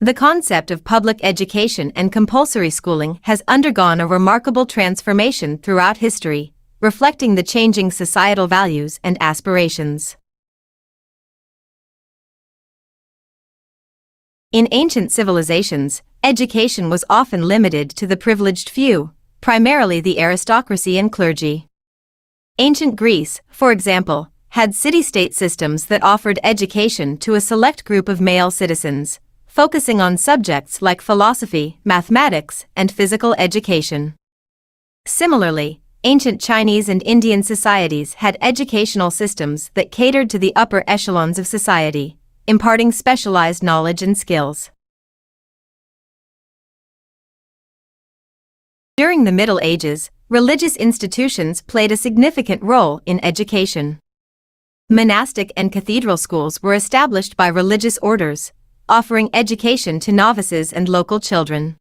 The concept of public education and compulsory schooling has undergone a remarkable transformation throughout history, reflecting the changing societal values and aspirations. In ancient civilizations, education was often limited to the privileged few, primarily the aristocracy and clergy. Ancient Greece, for example, had city-state systems that offered education to a select group of male citizens, focusing on subjects like philosophy, mathematics, and physical education. Similarly, ancient Chinese and Indian societies had educational systems that catered to the upper echelons of society, imparting specialized knowledge and skills. During the Middle Ages, religious institutions played a significant role in education. Monastic and cathedral schools were established by religious orders, offering education to novices and local children.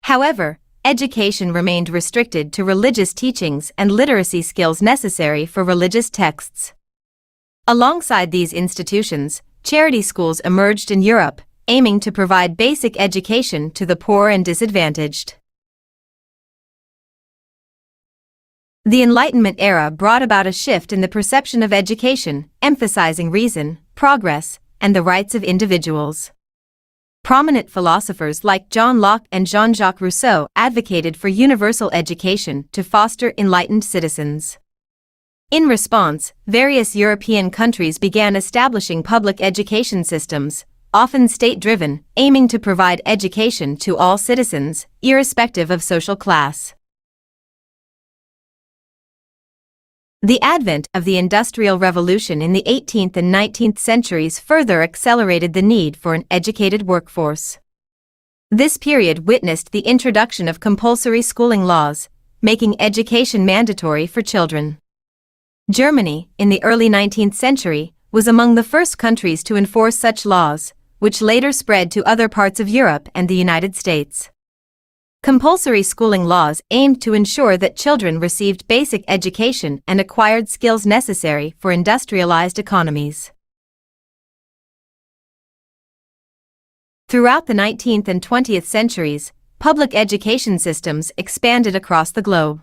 However, education remained restricted to religious teachings and literacy skills necessary for religious texts. Alongside these institutions, charity schools emerged in Europe, aiming to provide basic education to the poor and disadvantaged. The Enlightenment era brought about a shift in the perception of education, emphasizing reason, progress, and the rights of individuals. Prominent philosophers like John Locke and Jean-Jacques Rousseau advocated for universal education to foster enlightened citizens. In response, various European countries began establishing public education systems, often state-driven, aiming to provide education to all citizens, irrespective of social class. The advent of the Industrial Revolution in the 18th and 19th centuries further accelerated the need for an educated workforce. This period witnessed the introduction of compulsory schooling laws, making education mandatory for children. Germany, in the early 19th century, was among the first countries to enforce such laws, which later spread to other parts of Europe and the United States. Compulsory schooling laws aimed to ensure that children received basic education and acquired skills necessary for industrialized economies. Throughout the 19th and 20th centuries, public education systems expanded across the globe.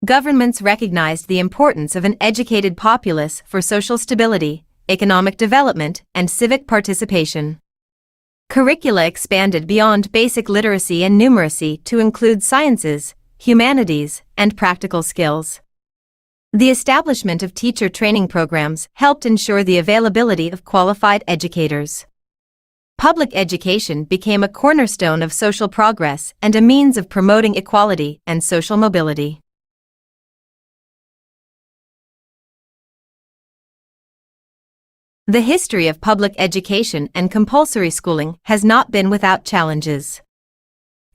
Governments recognized the importance of an educated populace for social stability, economic development, and civic participation. Curricula expanded beyond basic literacy and numeracy to include sciences, humanities, and practical skills. The establishment of teacher training programs helped ensure the availability of qualified educators. Public education became a cornerstone of social progress and a means of promoting equality and social mobility. The history of public education and compulsory schooling has not been without challenges.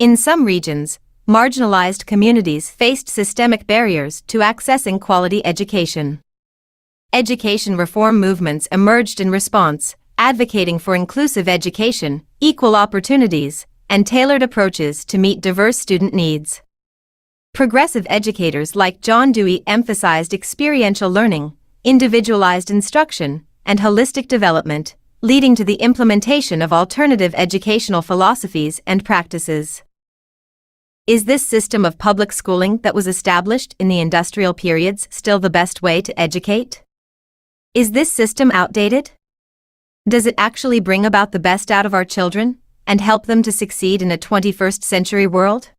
In some regions, marginalized communities faced systemic barriers to accessing quality education. Education reform movements emerged in response, advocating for inclusive education, equal opportunities, and tailored approaches to meet diverse student needs. Progressive educators like John Dewey emphasized experiential learning, individualized instruction, and holistic development, leading to the implementation of alternative educational philosophies and practices. Is this system of public schooling that was established in the industrial periods still the best way to educate? Is this system outdated? Does it actually bring about the best out of our children and help them to succeed in a 21st century world?